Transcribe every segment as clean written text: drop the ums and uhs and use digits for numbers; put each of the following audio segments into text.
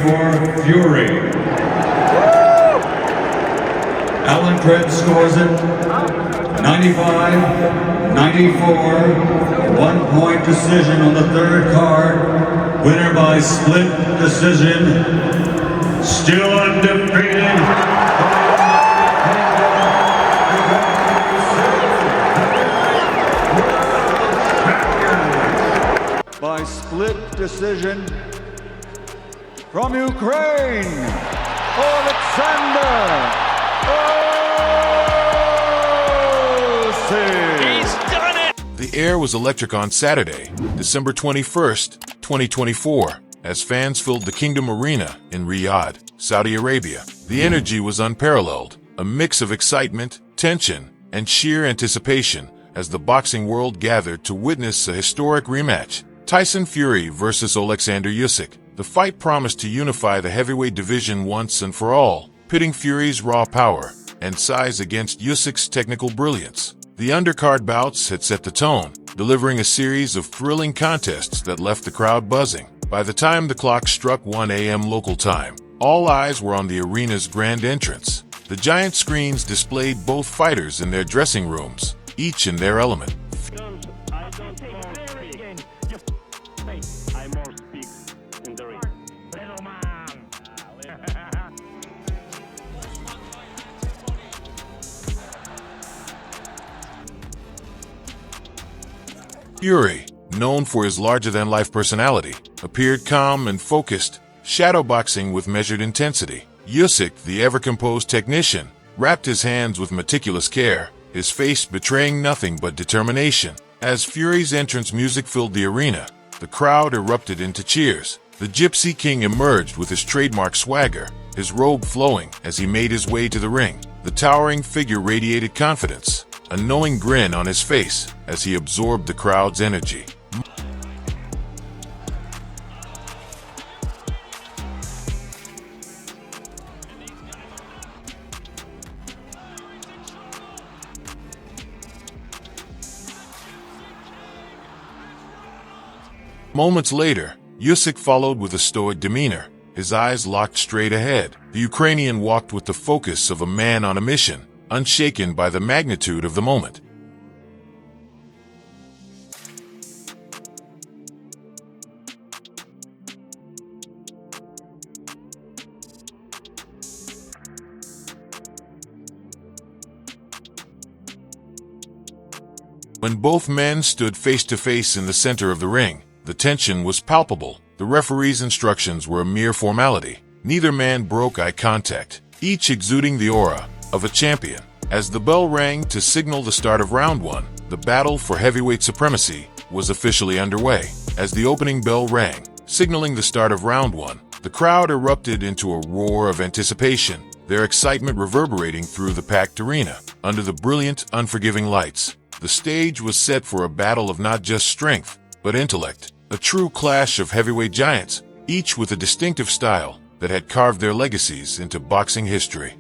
for Fury. Alan Trent scores it 95-94, one-point decision on the third card. Winner by split decision, still undefeated. By split decision from Ukraine, Oleksandr. He's done it! The air was electric on Saturday, December 21st, 2024, as fans filled the Kingdom Arena in Riyadh, Saudi Arabia. The energy was unparalleled, a mix of excitement, tension, and sheer anticipation as the boxing world gathered to witness a historic rematch. Tyson Fury versus Oleksandr Usyk. The fight promised to unify the heavyweight division once and for all, pitting Fury's raw power and size against Usyk's technical brilliance. The undercard bouts had set the tone, delivering a series of thrilling contests that left the crowd buzzing. By the time the clock struck 1 a.m. local time, all eyes were on the arena's grand entrance. The giant screens displayed both fighters in their dressing rooms, each in their element. Fury, known for his larger-than-life personality, appeared calm and focused, shadowboxing with measured intensity. Usyk, the ever-composed technician, wrapped his hands with meticulous care, his face betraying nothing but determination. As Fury's entrance music filled the arena, the crowd erupted into cheers. The Gypsy King emerged with his trademark swagger, his robe flowing as he made his way to the ring. The towering figure radiated confidence, a knowing grin on his face as he absorbed the crowd's energy. Moments later, Usyk followed with a stoic demeanor, his eyes locked straight ahead. The Ukrainian walked with the focus of a man on a mission, unshaken by the magnitude of the moment. When both men stood face to face in the center of the ring, the tension was palpable. The referee's instructions were a mere formality. Neither man broke eye contact, each exuding the aura of a champion. As the bell rang to signal the start of round one, the battle for heavyweight supremacy was officially underway. As the opening bell rang, signaling the start of round one, the crowd erupted into a roar of anticipation, their excitement reverberating through the packed arena. Under the brilliant, unforgiving lights, the stage was set for a battle of not just strength, but intellect, a true clash of heavyweight giants, each with a distinctive style that had carved their legacies into boxing history.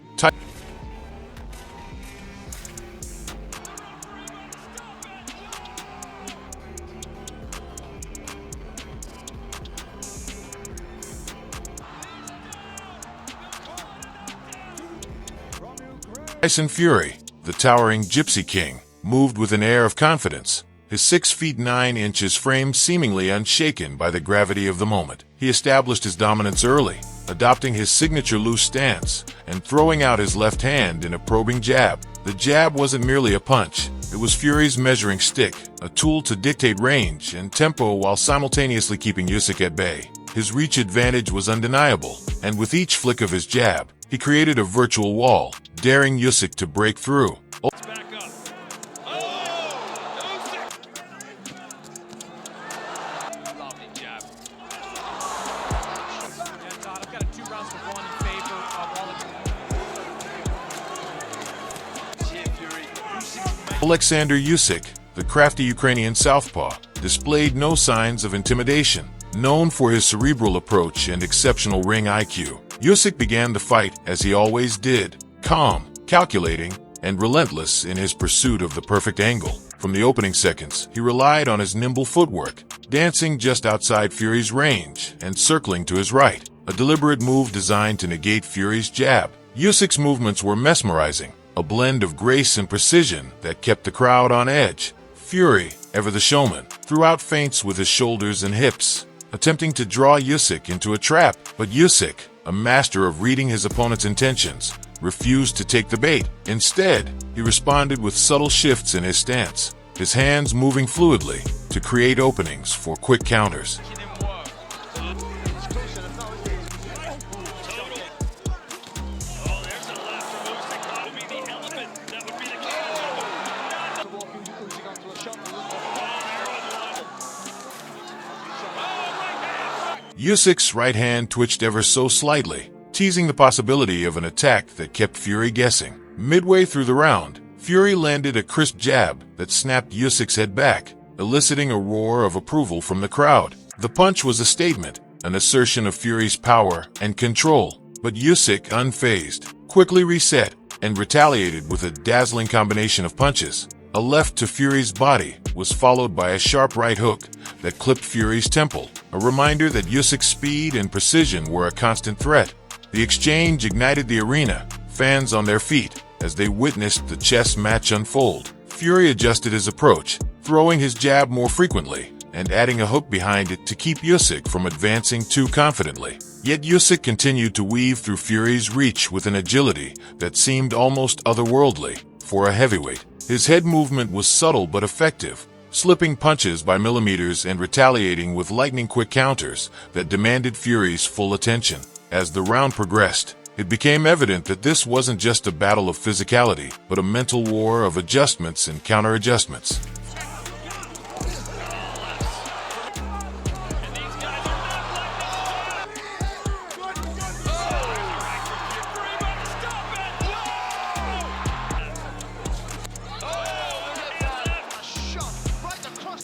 Tyson Fury, the towering Gypsy King, moved with an air of confidence, his 6 feet 9 inches frame seemingly unshaken by the gravity of the moment. He established his dominance early, adopting his signature loose stance and throwing out his left hand in a probing jab. The jab wasn't merely a punch, it was Fury's measuring stick, a tool to dictate range and tempo while simultaneously keeping Usyk at bay. His reach advantage was undeniable, and with each flick of his jab, he created a virtual wall, daring Usyk to break through. Oleksandr Usyk, the crafty Ukrainian southpaw, displayed no signs of intimidation. Known for his cerebral approach and exceptional ring IQ, Usyk began the fight as he always did, calm, calculating, and relentless in his pursuit of the perfect angle. From the opening seconds, he relied on his nimble footwork, dancing just outside Fury's range and circling to his right. a deliberate move designed to negate Fury's jab. Usyk's movements were mesmerizing, a blend of grace and precision that kept the crowd on edge. Fury, ever the showman, threw out feints with his shoulders and hips, attempting to draw Usyk into a trap. But Usyk, a master of reading his opponent's intentions, refused to take the bait. Instead, he responded with subtle shifts in his stance, his hands moving fluidly to create openings for quick counters. Usyk's right hand twitched ever so slightly, teasing the possibility of an attack that kept Fury guessing. Midway through the round, Fury landed a crisp jab that snapped Usyk's head back, eliciting a roar of approval from the crowd. The punch was a statement, an assertion of Fury's power and control, but Usyk, unfazed, quickly reset and retaliated with a dazzling combination of punches. A left to Fury's body was followed by a sharp right hook that clipped Fury's temple, a reminder that Usyk's speed and precision were a constant threat. The exchange ignited the arena, fans on their feet, as they witnessed the chess match unfold. Fury adjusted his approach, throwing his jab more frequently and adding a hook behind it to keep Usyk from advancing too confidently. Yet Usyk continued to weave through Fury's reach with an agility that seemed almost otherworldly for a heavyweight. His head movement was subtle but effective, slipping punches by millimeters and retaliating with lightning-quick counters that demanded Fury's full attention. As the round progressed, it became evident that this wasn't just a battle of physicality, but a mental war of adjustments and counter-adjustments.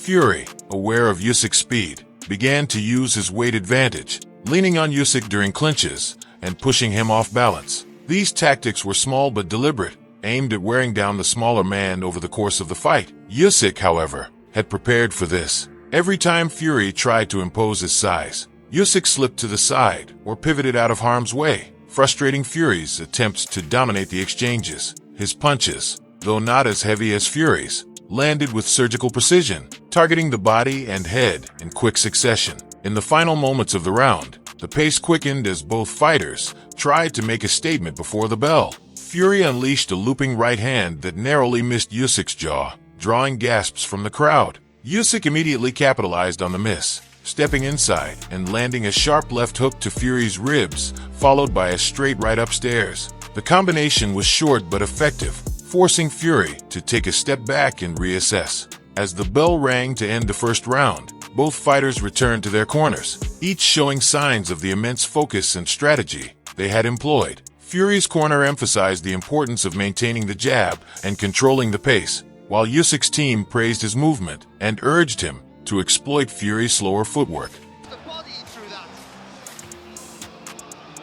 Fury, aware of Usyk's speed, began to use his weight advantage, leaning on Usyk during clinches and pushing him off balance. These tactics were small but deliberate, aimed at wearing down the smaller man over the course of the fight. Usyk, however, had prepared for this. Every time Fury tried to impose his size, Usyk slipped to the side or pivoted out of harm's way, frustrating Fury's attempts to dominate the exchanges. His punches, though not as heavy as Fury's, landed with surgical precision, targeting the body and head in quick succession. In the final moments of the round, the pace quickened as both fighters tried to make a statement before the bell. Fury unleashed a looping right hand that narrowly missed Usyk's jaw, drawing gasps from the crowd. Usyk immediately capitalized on the miss, stepping inside and landing a sharp left hook to Fury's ribs, followed by a straight right upstairs. The combination was short but effective, forcing Fury to take a step back and reassess. As the bell rang to end the first round, both fighters returned to their corners, each showing signs of the immense focus and strategy they had employed. Fury's corner emphasized the importance of maintaining the jab and controlling the pace, while Usyk's team praised his movement and urged him to exploit Fury's slower footwork.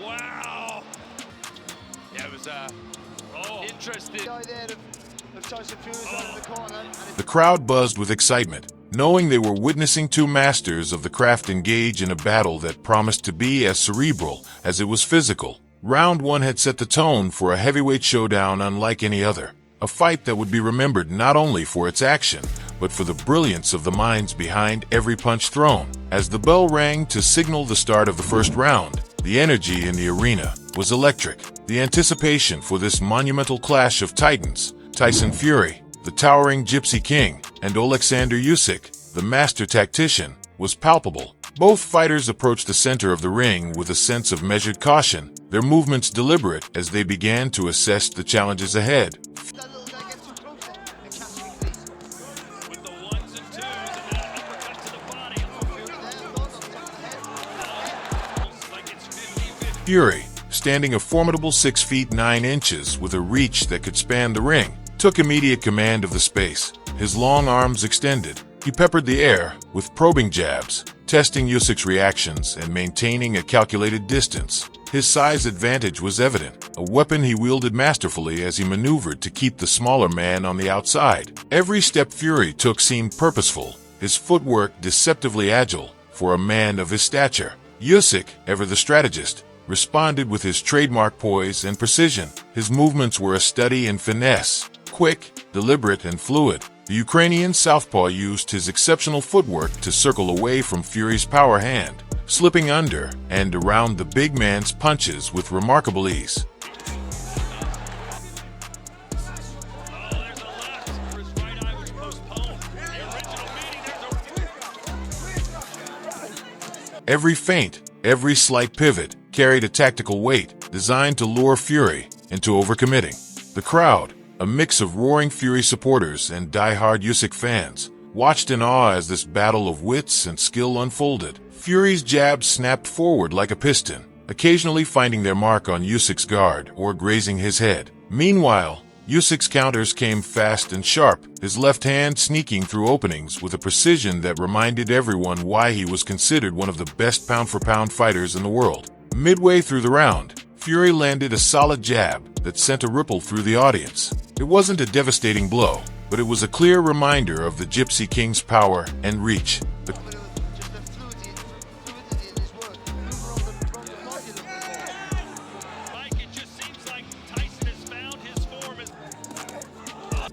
Wow! Yeah, it was interesting. Tyson Fury in the corner. The crowd buzzed with excitement, knowing they were witnessing two masters of the craft engage in a battle that promised to be as cerebral as it was physical. Round 1 had set the tone for a heavyweight showdown unlike any other, a fight that would be remembered not only for its action, but for the brilliance of the minds behind every punch thrown. As the bell rang to signal the start of the first round, the energy in the arena was electric. The anticipation for this monumental clash of titans, Tyson Fury, the towering Gypsy King, and Oleksandr Usyk, the master tactician, was palpable. Both fighters approached the center of the ring with a sense of measured caution, their movements deliberate as they began to assess the challenges ahead. Fury, standing a formidable 6 feet 9 inches with a reach that could span the ring, took immediate command of the space. His long arms extended, he peppered the air with probing jabs, testing Usyk's reactions and maintaining a calculated distance. His size advantage was evident, a weapon he wielded masterfully as he maneuvered to keep the smaller man on the outside. Every step Fury took seemed purposeful, his footwork deceptively agile for a man of his stature. Usyk, ever the strategist, responded with his trademark poise and precision. His movements were a study in finesse, quick, deliberate, and fluid. The Ukrainian southpaw used his exceptional footwork to circle away from Fury's power hand, slipping under and around the big man's punches with remarkable ease. Every feint, every slight pivot carried a tactical weight designed to lure Fury into overcommitting. The crowd, a mix of roaring Fury supporters and die-hard Usyk fans, watched in awe as this battle of wits and skill unfolded. Fury's jabs snapped forward like a piston, occasionally finding their mark on Usyk's guard or grazing his head. Meanwhile, Usyk's counters came fast and sharp, his left hand sneaking through openings with a precision that reminded everyone why he was considered one of the best pound-for-pound fighters in the world. Midway through the round, Fury landed a solid jab that sent a ripple through the audience. It wasn't a devastating blow, but it was a clear reminder of the Gypsy King's power and reach. The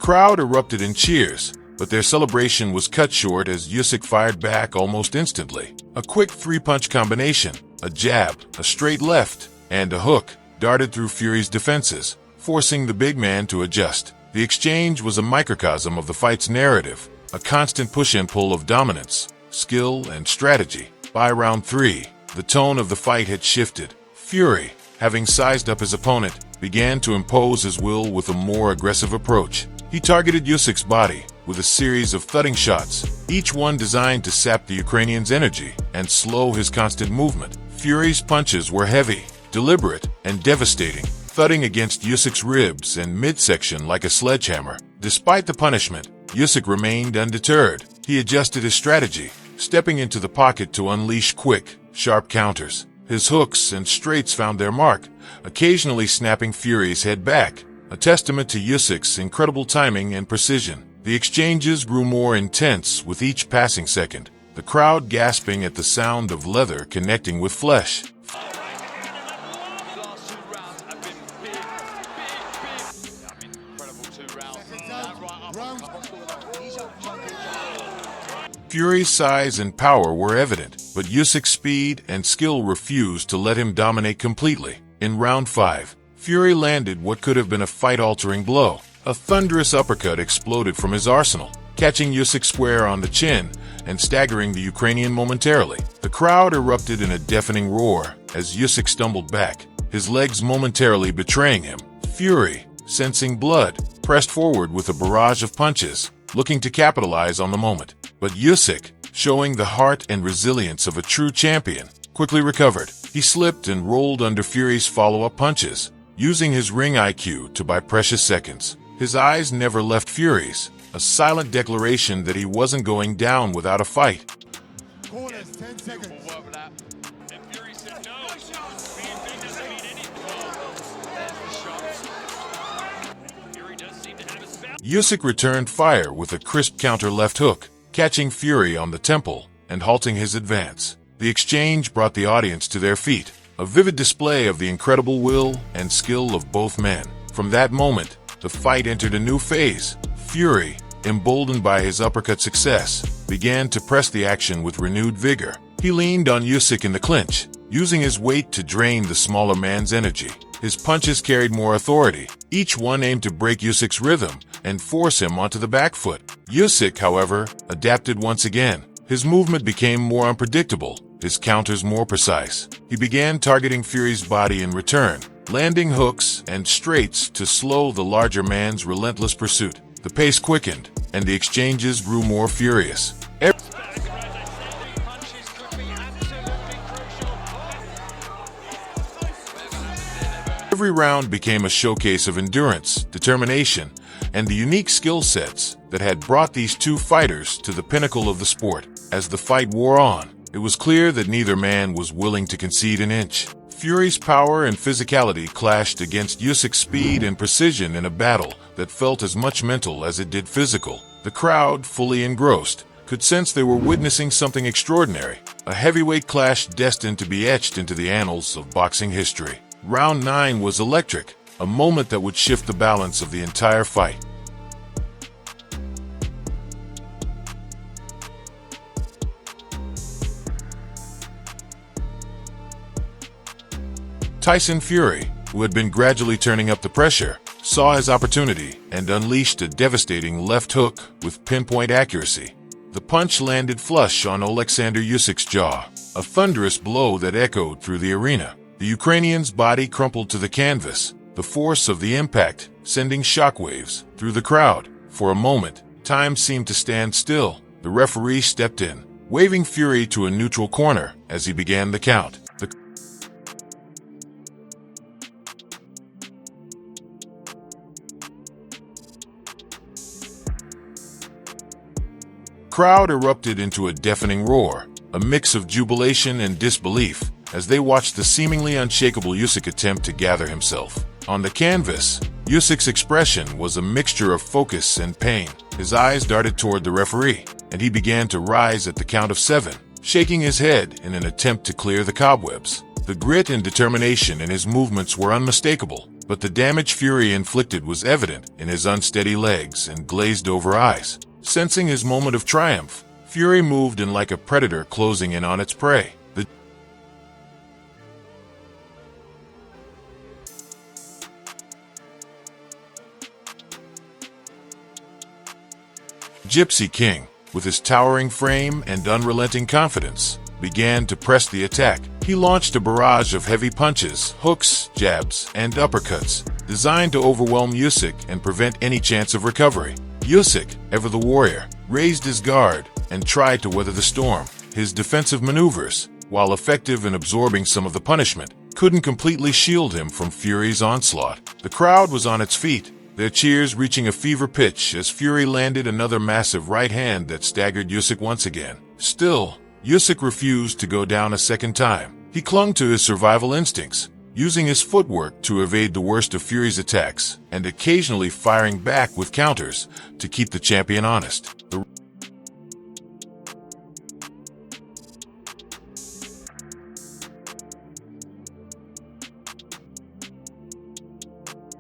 crowd erupted in cheers, but their celebration was cut short as Usyk fired back almost instantly. A quick three-punch combination, a jab, a straight left, and a hook darted through Fury's defenses, forcing the big man to adjust. The exchange was a microcosm of the fight's narrative, a constant push and pull of dominance, skill, and strategy. By round 3, the tone of the fight had shifted. Fury, having sized up his opponent, began to impose his will with a more aggressive approach. He targeted Usyk's body with a series of thudding shots, each one designed to sap the Ukrainian's energy and slow his constant movement. Fury's punches were heavy, deliberate, and devastating, thudding against Usyk's ribs and midsection like a sledgehammer. Despite the punishment, Usyk remained undeterred. He adjusted his strategy, stepping into the pocket to unleash quick, sharp counters. His hooks and straights found their mark, occasionally snapping Fury's head back, a testament to Usyk's incredible timing and precision. The exchanges grew more intense with each passing second, the crowd gasping at the sound of leather connecting with flesh. Fury's size and power were evident, but Usyk's speed and skill refused to let him dominate completely. In round 5, Fury landed what could have been a fight-altering blow. A thunderous uppercut exploded from his arsenal, catching Usyk square on the chin and staggering the Ukrainian momentarily. The crowd erupted in a deafening roar as Usyk stumbled back, his legs momentarily betraying him. Fury, sensing blood, pressed forward with a barrage of punches, looking to capitalize on the moment. But Usyk, showing the heart and resilience of a true champion, quickly recovered. He slipped and rolled under Fury's follow-up punches, using his ring IQ to buy precious seconds. His eyes never left Fury's, a silent declaration that he wasn't going down without a fight. Corners, 10 seconds. Usyk returned fire with a crisp counter left hook, catching Fury on the temple and halting his advance. The exchange brought the audience to their feet, a vivid display of the incredible will and skill of both men. From that moment, the fight entered a new phase. Fury, emboldened by his uppercut success, began to press the action with renewed vigor. He leaned on Usyk in the clinch, using his weight to drain the smaller man's energy. His punches carried more authority, each one aimed to break Usyk's rhythm and force him onto the back foot. Usyk, however, adapted once again. His movement became more unpredictable, his counters more precise. He began targeting Fury's body in return, landing hooks and straights to slow the larger man's relentless pursuit. The pace quickened, and the exchanges grew more furious. Every round became a showcase of endurance, determination, and the unique skill sets that had brought these two fighters to the pinnacle of the sport. As the fight wore on, it was clear that neither man was willing to concede an inch. Fury's power and physicality clashed against Usyk's speed and precision in a battle that felt as much mental as it did physical. The crowd, fully engrossed, could sense they were witnessing something extraordinary. a heavyweight clash destined to be etched into the annals of boxing history. Round 9 was electric, a moment that would shift the balance of the entire fight. Tyson Fury, who had been gradually turning up the pressure, saw his opportunity and unleashed a devastating left hook with pinpoint accuracy. The punch landed flush on Oleksandr Usyk's jaw, a thunderous blow that echoed through the arena. The Ukrainian's body crumpled to the canvas, the force of the impact sending shockwaves through the crowd. For a moment, time seemed to stand still. The referee stepped in, waving Fury to a neutral corner as he began the count. The crowd erupted into a deafening roar, a mix of jubilation and disbelief, as they watched the seemingly unshakable Usyk attempt to gather himself. On the canvas, Usyk's expression was a mixture of focus and pain. His eyes darted toward the referee, and he began to rise at the count of 7, shaking his head in an attempt to clear the cobwebs. The grit and determination in his movements were unmistakable, but the damage Fury inflicted was evident in his unsteady legs and glazed-over eyes. Sensing his moment of triumph, Fury moved in like a predator closing in on its prey. The Gypsy King, with his towering frame and unrelenting confidence, began to press the attack. He launched a barrage of heavy punches, hooks, jabs, and uppercuts, designed to overwhelm Usyk and prevent any chance of recovery. Usyk, ever the warrior, raised his guard and tried to weather the storm. His defensive maneuvers, while effective in absorbing some of the punishment, couldn't completely shield him from Fury's onslaught. The crowd was on its feet, their cheers reaching a fever pitch as Fury landed another massive right hand that staggered Usyk once again. Still, Usyk refused to go down a second time. He clung to his survival instincts, using his footwork to evade the worst of Fury's attacks and occasionally firing back with counters to keep the champion honest. The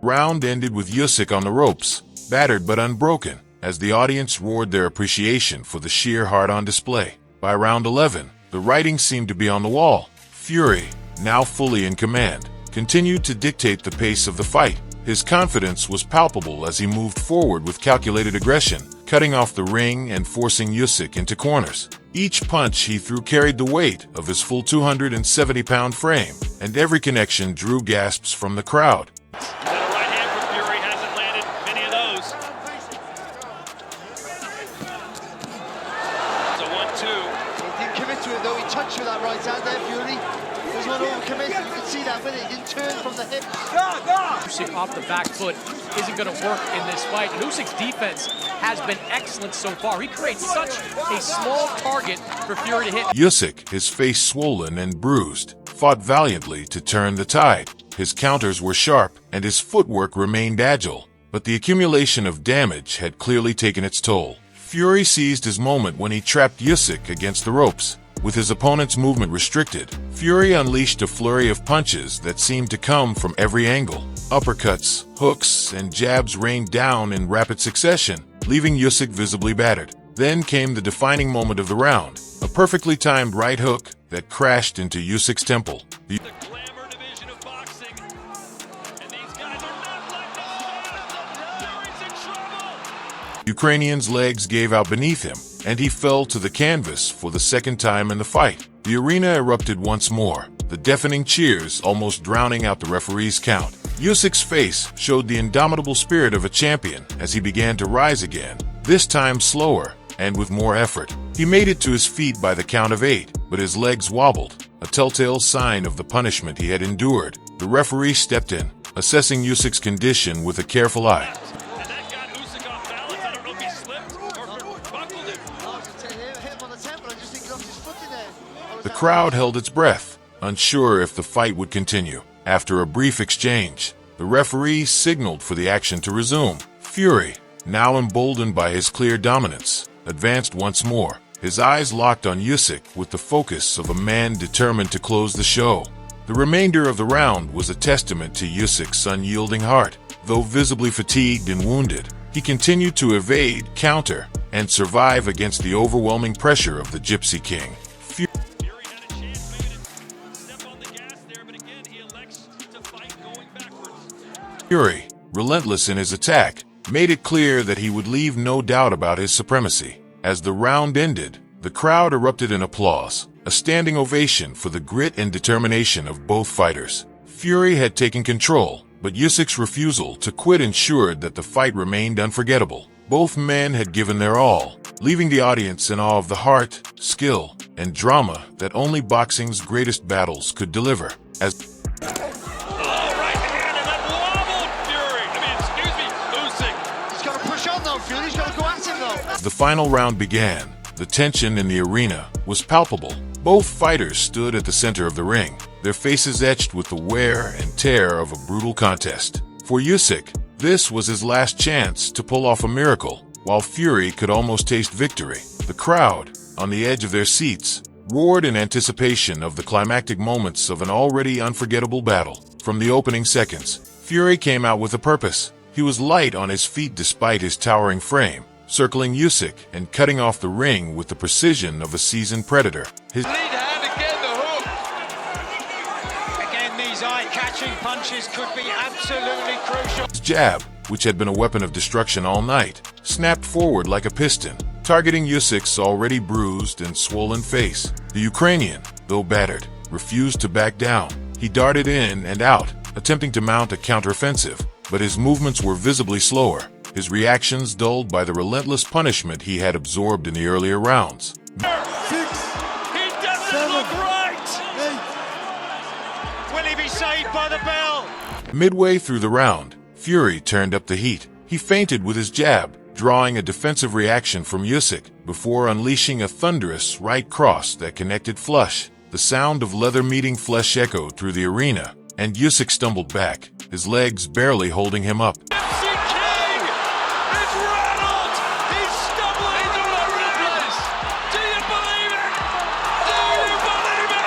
round ended with Usyk on the ropes, battered but unbroken, as the audience roared their appreciation for the sheer heart on display. By round 11, the writing seemed to be on the wall. Fury, now fully in command, continued to dictate the pace of the fight. His confidence was palpable as he moved forward with calculated aggression, cutting off the ring and forcing Usyk into corners. Each punch he threw carried the weight of his full 270-pound frame, and every connection drew gasps from the crowd. That a right hand from Fury hasn't landed many of those. It's a 1-2. He didn't commit to it though, he touched with that right hand there, Fury. He was not overcommitted, you can see that with it, he didn't turn from the hip. Usyk off the back foot isn't going to work in this fight. And Usyk's defense has been excellent so far. He creates such a small target for Fury to hit. Usyk, his face swollen and bruised, fought valiantly to turn the tide. His counters were sharp, and his footwork remained agile, but the accumulation of damage had clearly taken its toll. Fury seized his moment when he trapped Usyk against the ropes. With his opponent's movement restricted, Fury unleashed a flurry of punches that seemed to come from every angle. Uppercuts, hooks, and jabs rained down in rapid succession, leaving Usyk visibly battered. Then came the defining moment of the round, a perfectly timed right hook that crashed into Usyk's temple. The Glamour division of boxing. And these guys are not letting go. Fury's in trouble. Ukrainian's legs gave out beneath him, and he fell to the canvas for the second time in the fight. The arena erupted once more, the deafening cheers almost drowning out the referee's count. Usyk's face showed the indomitable spirit of a champion as he began to rise again, this time slower and with more effort. He made it to his feet by the count of 8, but his legs wobbled, a telltale sign of the punishment he had endured. The referee stepped in, assessing Usyk's condition with a careful eye. And that got Usyk off balance. I don't know if he slipped or buckled it. Hit him on the temple, I just think he lost his foot in there. The crowd held its breath, unsure if the fight would continue. After a brief exchange, the referee signaled for the action to resume. Fury, now emboldened by his clear dominance, advanced once more. his eyes locked on Usyk with the focus of a man determined to close the show. The remainder of the round was a testament to Usyk's unyielding heart. Though visibly fatigued and wounded, he continued to evade, counter, and survive against the overwhelming pressure of the Gypsy King. Fury had a chance maybe to step on the gas there, but again, he elects to fight going backwards. Fury, relentless in his attack, made it clear that he would leave no doubt about his supremacy. As the round ended, the crowd erupted in applause, a standing ovation for the grit and determination of both fighters. Fury had taken control, but Usyk's refusal to quit ensured that the fight remained unforgettable. Both men had given their all, leaving the audience in awe of the heart, skill, and drama that only boxing's greatest battles could deliver. As Right hand and then wobbled Fury. Usyk. He's got to push on though, Fury. He's got to go at him though. the final round began, the tension in the arena was palpable. Both fighters stood at the center of the ring, their faces etched with the wear and tear of a brutal contest. For Usyk, this was his last chance to pull off a miracle, while Fury could almost taste victory. The crowd, on the edge of their seats, roared in anticipation of the climactic moments of an already unforgettable battle. From the opening seconds, Fury came out with a purpose. He was light on his feet despite his towering frame, circling Usyk and cutting off the ring with the precision of a seasoned predator. His Lead hand again, the hook. Again, these eye-catching punches could be absolutely crucial. jab, which had been a weapon of destruction all night, snapped forward like a piston, targeting Usyk's already bruised and swollen face. The Ukrainian, though battered, refused to back down. He darted in and out, attempting to mount a counteroffensive, but his movements were visibly slower, his reactions dulled by the relentless punishment he had absorbed in the earlier rounds. 6, He doesn't 7, look right. 8. Will he be saved by the bell? Midway through the round, Fury turned up the heat. He feinted with his jab, drawing a defensive reaction from Usyk, before unleashing a thunderous right cross that connected flush. The sound of leather meeting flesh echoed through the arena, and Usyk stumbled back, his legs barely holding him up. Gypsy King is rattled. He's stumbling all over the place. Do you believe it? Do you believe it?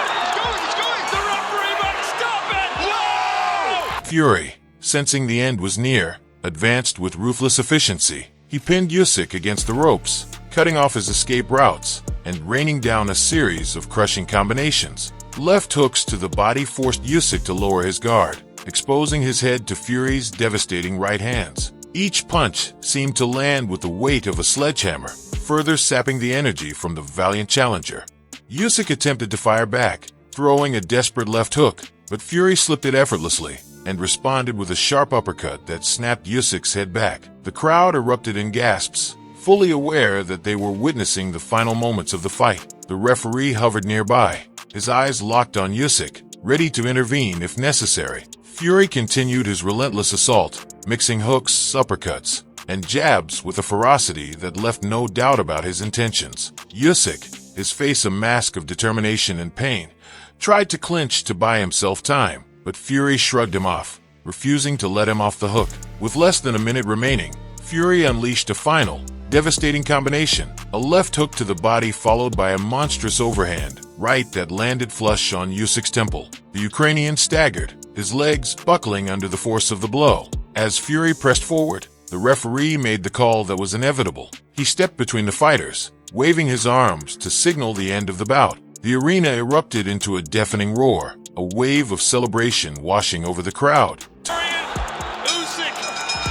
He's going. The referee might stop it. Whoa! Fury, sensing the end was near, advanced with ruthless efficiency. He pinned Usyk against the ropes, cutting off his escape routes and raining down a series of crushing combinations. Left hooks to the body forced Usyk to lower his guard, exposing his head to Fury's devastating right hands. Each punch seemed to land with the weight of a sledgehammer, further sapping the energy from the valiant challenger. Usyk attempted to fire back, throwing a desperate left hook, but Fury slipped it effortlessly and responded with a sharp uppercut that snapped Usyk's head back. The crowd erupted in gasps, fully aware that they were witnessing the final moments of the fight. The referee hovered nearby, his eyes locked on Usyk, ready to intervene if necessary. Fury continued his relentless assault, mixing hooks, uppercuts, and jabs with a ferocity that left no doubt about his intentions. Usyk, his face a mask of determination and pain, tried to clinch to buy himself time, but Fury shrugged him off, refusing to let him off the hook. With less than a minute remaining, Fury unleashed a final, devastating combination, a left hook to the body followed by a monstrous overhand right that landed flush on Usyk's temple. The Ukrainian staggered, his legs buckling under the force of the blow. As Fury pressed forward, the referee made the call that was inevitable. He stepped between the fighters, waving his arms to signal the end of the bout. The arena erupted into a deafening roar, a wave of celebration washing over the crowd. Usyk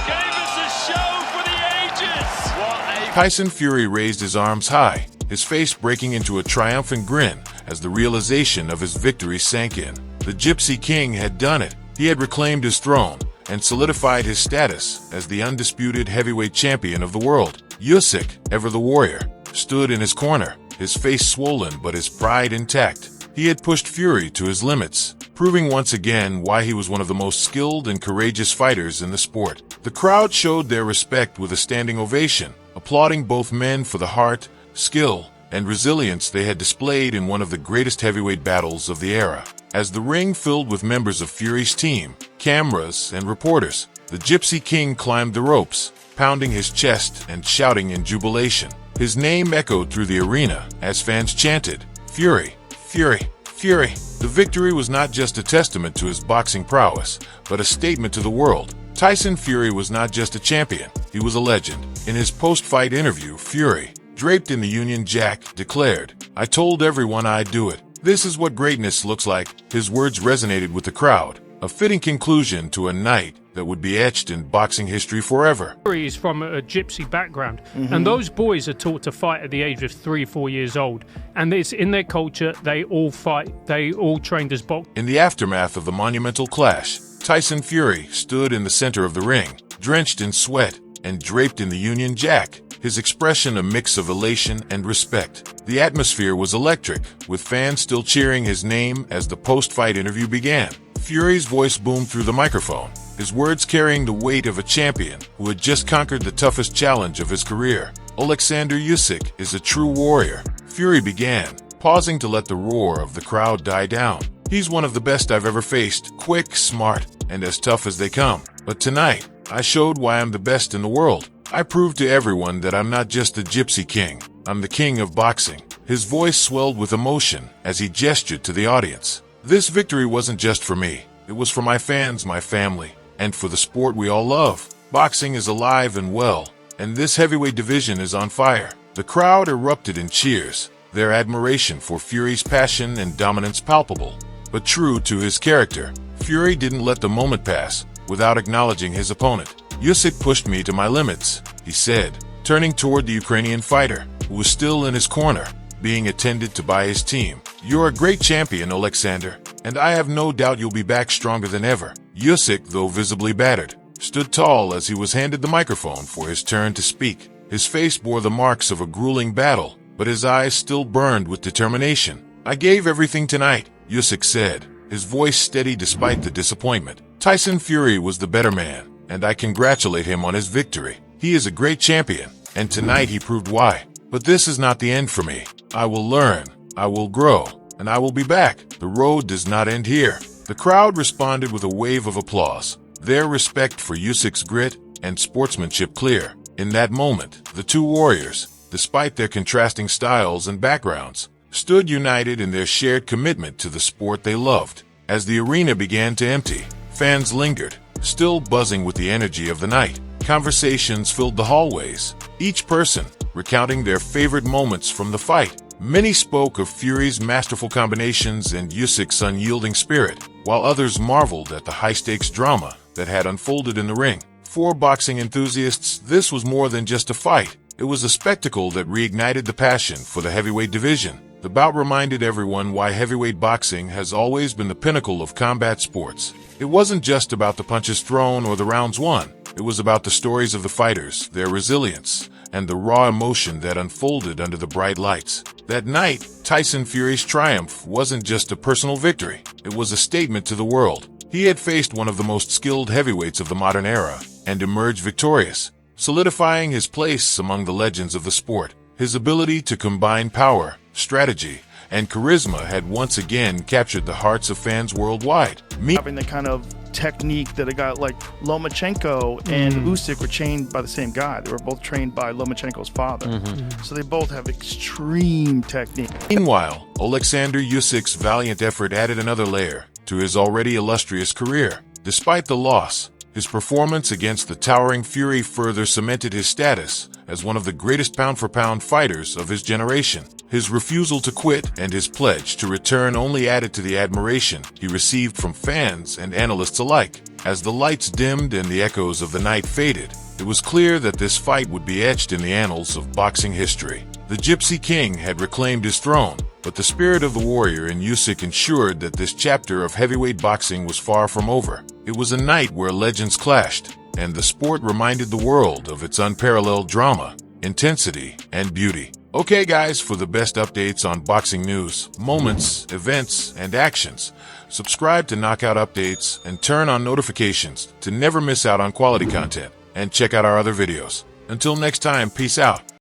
gave us a show for the ages. What a Tyson Fury raised his arms high, his face breaking into a triumphant grin as the realization of his victory sank in. The Gypsy King had done it. He had reclaimed his throne and solidified his status as the undisputed heavyweight champion of the world. Usyk, ever the warrior, stood in his corner, his face swollen but his pride intact. He had pushed Fury to his limits, proving once again why he was one of the most skilled and courageous fighters in the sport. The crowd showed their respect with a standing ovation, applauding both men for the heart, skill, and resilience they had displayed in one of the greatest heavyweight battles of the era. As the ring filled with members of Fury's team, cameras, and reporters, the Gypsy King climbed the ropes, pounding his chest and shouting in jubilation. His name echoed through the arena as fans chanted, "Fury, Fury, Fury." The victory was not just a testament to his boxing prowess, but a statement to the world. Tyson Fury was not just a champion, he was a legend. In his post-fight interview, Fury, draped in the Union Jack, declared, "I told everyone I'd do it. This is what greatness looks like." His words resonated with the crowd, a fitting conclusion to a night that would be etched in boxing history forever. Fury is from a gypsy background, and those boys are taught to fight at the age of 3, 4 years old. And it's in their culture, they all fight, they all trained as boxers. In the aftermath of the monumental clash, Tyson Fury stood in the center of the ring, drenched in sweat and draped in the Union Jack, his expression a mix of elation and respect. The atmosphere was electric, with fans still cheering his name as the post-fight interview began. Fury's voice boomed through the microphone, his words carrying the weight of a champion who had just conquered the toughest challenge of his career. "Oleksandr Usyk is a true warrior," Fury began, pausing to let the roar of the crowd die down. "He's one of the best I've ever faced, quick, smart, and as tough as they come. But tonight, I showed why I'm the best in the world. I proved to everyone that I'm not just the Gypsy King, I'm the king of boxing." His voice swelled with emotion as he gestured to the audience. "This victory wasn't just for me. It was for my fans, my family, and for the sport we all love. Boxing is alive and well, and this heavyweight division is on fire." The crowd erupted in cheers, their admiration for Fury's passion and dominance palpable. But true to his character, Fury didn't let the moment pass without acknowledging his opponent. "Usyk pushed me to my limits," he said, turning toward the Ukrainian fighter, who was still in his corner, being attended to by his team. "You're a great champion, Oleksandr, and I have no doubt you'll be back stronger than ever." Usyk, though visibly battered, stood tall as he was handed the microphone for his turn to speak. His face bore the marks of a grueling battle, but his eyes still burned with determination. "I gave everything tonight," Usyk said, his voice steady despite the disappointment. "Tyson Fury was the better man, and I congratulate him on his victory. He is a great champion, and tonight he proved why. But this is not the end for me. I will learn, I will grow, and I will be back. The road does not end here." The crowd responded with a wave of applause, their respect for Usyk's grit and sportsmanship clear. In that moment, the two warriors, despite their contrasting styles and backgrounds, stood united in their shared commitment to the sport they loved. As the arena began to empty, fans lingered, still buzzing with the energy of the night. Conversations filled the hallways, each person recounting their favorite moments from the fight. Many spoke of Fury's masterful combinations and Usyk's unyielding spirit, while others marveled at the high-stakes drama that had unfolded in the ring. For boxing enthusiasts, this was more than just a fight. It was a spectacle that reignited the passion for the heavyweight division. The bout reminded everyone why heavyweight boxing has always been the pinnacle of combat sports. It wasn't just about the punches thrown or the rounds won. It was about the stories of the fighters, their resilience, and the raw emotion that unfolded under the bright lights. That night, Tyson Fury's triumph wasn't just a personal victory. It was a statement to the world. He had faced one of the most skilled heavyweights of the modern era and emerged victorious, solidifying his place among the legends of the sport. His ability to combine power, strategy, and charisma had once again captured the hearts of fans worldwide. Having the kind of technique that a guy like Lomachenko and Usyk were trained by the same guy. They were both trained by Lomachenko's father. So they both have extreme technique. Meanwhile, Oleksandr Usyk's valiant effort added another layer to his already illustrious career. Despite the loss, his performance against the towering Fury further cemented his status as one of the greatest pound-for-pound fighters of his generation. His refusal to quit and his pledge to return only added to the admiration he received from fans and analysts alike. As the lights dimmed and the echoes of the night faded, it was clear that this fight would be etched in the annals of boxing history. The Gypsy King had reclaimed his throne, but the spirit of the warrior in Usyk ensured that this chapter of heavyweight boxing was far from over. It was a night where legends clashed, and the sport reminded the world of its unparalleled drama, intensity, and beauty. Okay guys, for the best updates on boxing news, moments, events, and actions, subscribe to Knockout Updates and turn on notifications to never miss out on quality content. And check out our other videos. Until next time, peace out.